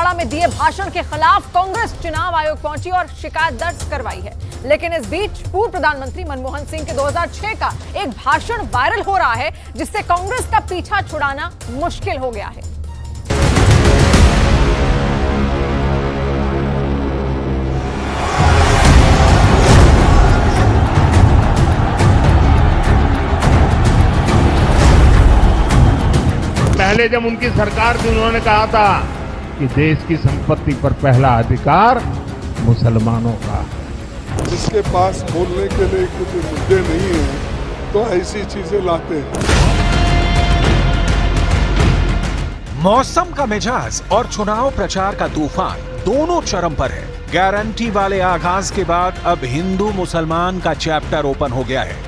बांसवाड़ा में दिए भाषण के खिलाफ कांग्रेस चुनाव आयोग पहुंची और शिकायत दर्ज करवाई है। लेकिन इस बीच पूर्व प्रधानमंत्री मनमोहन सिंह के 2006 का एक भाषण वायरल हो रहा है, जिससे कांग्रेस का पीछा छुड़ाना मुश्किल हो गया है। पहले जब उनकी सरकार थी उन्होंने कहा था कि देश की संपत्ति पर पहला अधिकार मुसलमानों का है। जिसके पास बोलने के लिए कुछ मुद्दे नहीं है तो ऐसी चीजें लाते हैं। मौसम का मिजाज और चुनाव प्रचार का तूफान दोनों चरम पर है। गारंटी वाले आगाज के बाद अब हिंदू मुसलमान का चैप्टर ओपन हो गया है।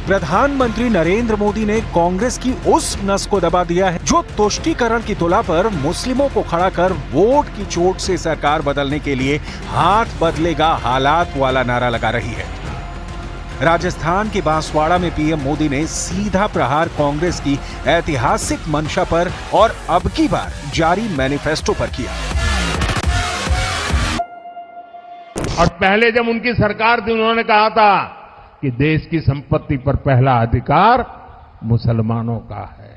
प्रधानमंत्री नरेंद्र मोदी ने कांग्रेस की उस नस को दबा दिया है जो तुष्टीकरण की तुला पर मुस्लिमों को खड़ा कर वोट की चोट से सरकार बदलने के लिए हाथ बदलेगा हालात वाला नारा लगा रही है। राजस्थान के बांसवाड़ा में पीएम मोदी ने सीधा प्रहार कांग्रेस की ऐतिहासिक मंशा पर और अब की बार जारी मैनिफेस्टो पर किया। और पहले जब उनकी सरकार थी उन्होंने कहा था कि देश की संपत्ति पर पहला अधिकार मुसलमानों का है।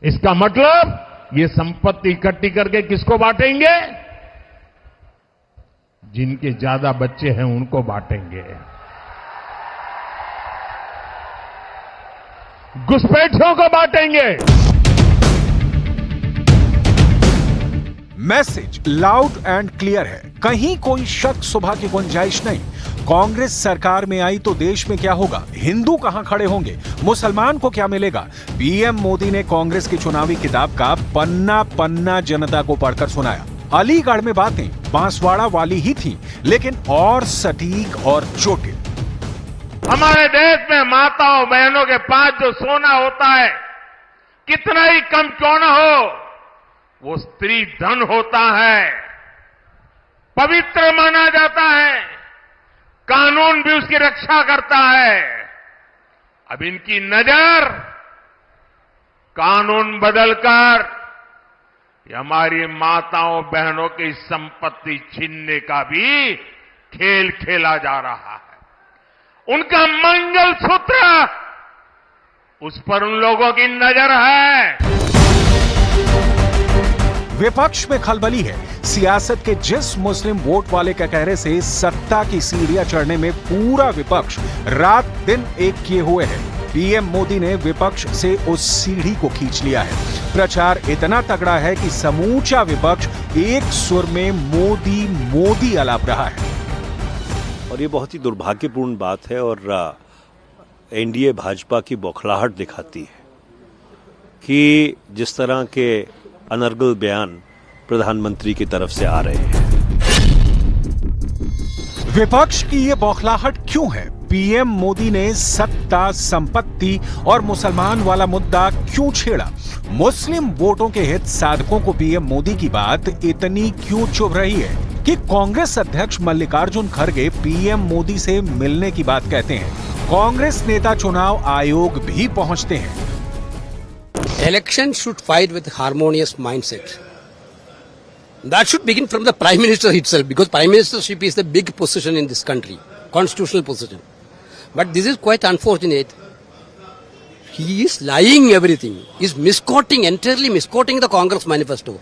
इसका मतलब ये संपत्ति इकट्ठी करके किसको बांटेंगे? जिनके ज्यादा बच्चे हैं उनको बांटेंगे। घुसपैठियों को बांटेंगे। मैसेज लाउड एंड क्लियर है, कहीं कोई शक सुबह की गुंजाइश नहीं। कांग्रेस सरकार में आई तो देश में क्या होगा, हिंदू कहां खड़े होंगे, मुसलमान को क्या मिलेगा। पीएम मोदी ने कांग्रेस की चुनावी किताब का पन्ना पन्ना जनता को पढ़कर सुनाया। अलीगढ़ में बातें बांसवाड़ा वाली ही थी, लेकिन और सटीक और चोटिल। हमारे देश में माताओं बहनों के पास जो सोना होता है, कितना ही कम क्यों न हो, वो स्त्री धन होता है, पवित्र माना जाता है, कानून भी उसकी रक्षा करता है। अब इनकी नजर कानून बदलकर हमारी माताओं बहनों की संपत्ति छीनने का भी खेल खेला जा रहा है। उनका मंगलसूत्र, उस पर उन लोगों की नजर है। विपक्ष में खलबली है। सियासत के जिस मुस्लिम वोट वाले का कहने से सत्ता की सीढ़ियां चढ़ने में पूरा विपक्ष रात दिन एक किए हुए है। पीएम मोदी ने विपक्ष से उस सीढ़ी को खींच लिया है। प्रचार इतना तगड़ा है कि समूचा विपक्ष एक सुर में मोदी मोदी अलाप रहा है। और ये बहुत ही दुर्भाग्यपूर्ण बात है और एनडीए भाजपा की बौखलाहट दिखाती है कि जिस तरह के अनर्गल बयान प्रधानमंत्री की तरफ से आ रहे हैं। विपक्ष की ये बौखलाहट क्यों है? पीएम मोदी ने सत्ता, संपत्ति और मुसलमान वाला मुद्दा क्यों छेड़ा? मुस्लिम वोटों के हित साधकों को पीएम मोदी की बात इतनी क्यों चुभ रही है कि कांग्रेस अध्यक्ष मल्लिकार्जुन खड़गे पीएम मोदी से मिलने की बात कहते हैं? कांग्रेस नेता चुनाव आयोग भी पहुंचते हैं। Election should fight with harmonious mindset. That should begin from the Prime Minister itself, because Prime Ministership is the big position in this country, constitutional position. But this is quite unfortunate. He is lying everything. He is misquoting, entirely misquoting the Congress manifesto.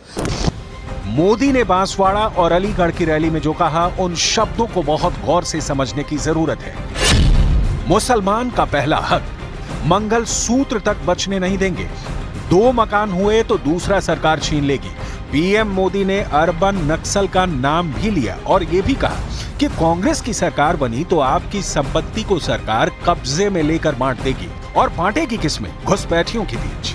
Modi ने बांसवाड़ा और अलीगढ़ की rally में जो कहा, उन शब्दों को बहुत गौर से समझने की जरूरत है। मुसलमान का पहला हक, मंगल सूत्र तक बचने नहीं देंगे। 2 मकान हुए तो दूसरा सरकार छीन लेगी। पीएम मोदी ने अर्बन नक्सल का नाम भी लिया और यह भी कहा कि कांग्रेस की सरकार बनी तो आपकी संपत्ति को सरकार कब्जे में लेकर बांट देगी, और बांटेगी किसमें? घुसपैठियों के बीच।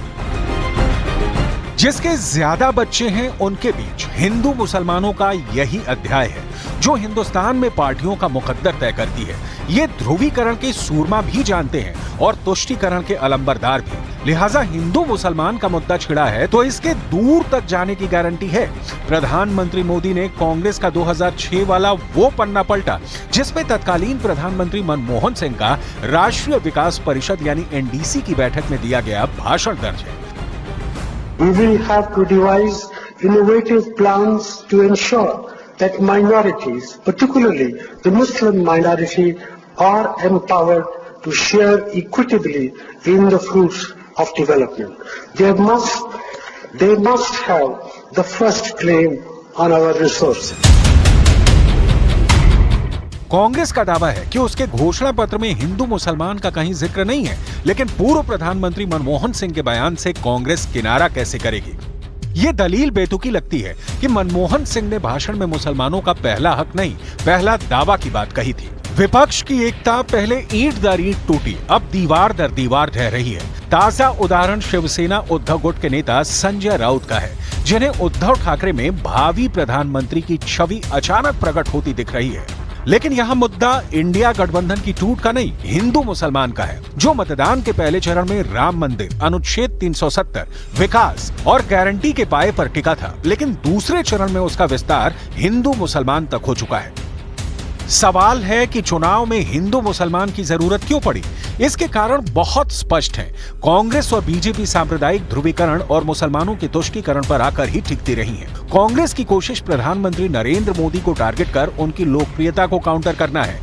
जिसके ज्यादा बच्चे हैं उनके बीच हिंदू मुसलमानों का यही अध्याय है जो हिंदुस्तान में पार्टियों का मुकद्दर तय करती है। ये ध्रुवीकरण के सूरमा भी जानते हैं और तुष्टीकरण के अलंबरदार भी। लिहाजा हिंदू मुसलमान का मुद्दा छिड़ा है तो इसके दूर तक जाने की गारंटी है। प्रधानमंत्री मोदी ने कांग्रेस का 2006 वाला वो पन्ना पलटा जिसमें तत्कालीन प्रधानमंत्री मनमोहन सिंह का राष्ट्रीय विकास परिषद यानी एनडीसी की बैठक में दिया गया भाषण दर्ज है। We will have to devise innovative plans to ensure that minorities, particularly the Muslim minority, are empowered to share equitably in the fruits of development. They must have the first claim on our resources. Congress का दावा है कि उसके घोषणा पत्र में हिंदू मुसलमान का कहीं जिक्र नहीं है, लेकिन पूर्व प्रधानमंत्री मनमोहन सिंह के बयान से कांग्रेस किनारा कैसे करेगी? ये दलील बेतुकी लगती है कि मनमोहन सिंह ने भाषण में मुसलमानों का पहला हक नहीं, पहला दावा की बात कही थी। विपक्ष की एकता पहले ईंट दर ईंट टूटी, अब दीवार दर दीवार ढह रही है। ताजा उदाहरण शिवसेना उद्धव गुट के नेता संजय राउत का है, जिन्हें उद्धव ठाकरे में भावी प्रधानमंत्री की छवि अचानक प्रकट होती दिख रही है। लेकिन यहाँ मुद्दा इंडिया गठबंधन की टूट का नहीं, हिंदू मुसलमान का है, जो मतदान के पहले चरण में राम मंदिर, अनुच्छेद 370, विकास और गारंटी के पाए पर टिका था, लेकिन दूसरे चरण में उसका विस्तार हिंदू मुसलमान तक हो चुका है। सवाल है कि चुनाव में हिंदू मुसलमान की जरूरत क्यों पड़ी? इसके कारण बहुत स्पष्ट हैं। कांग्रेस और बीजेपी सांप्रदायिक ध्रुवीकरण और मुसलमानों के तुष्टीकरण पर आकर ही टिकती रही हैं। कांग्रेस की कोशिश प्रधानमंत्री नरेंद्र मोदी को टारगेट कर उनकी लोकप्रियता को काउंटर करना है।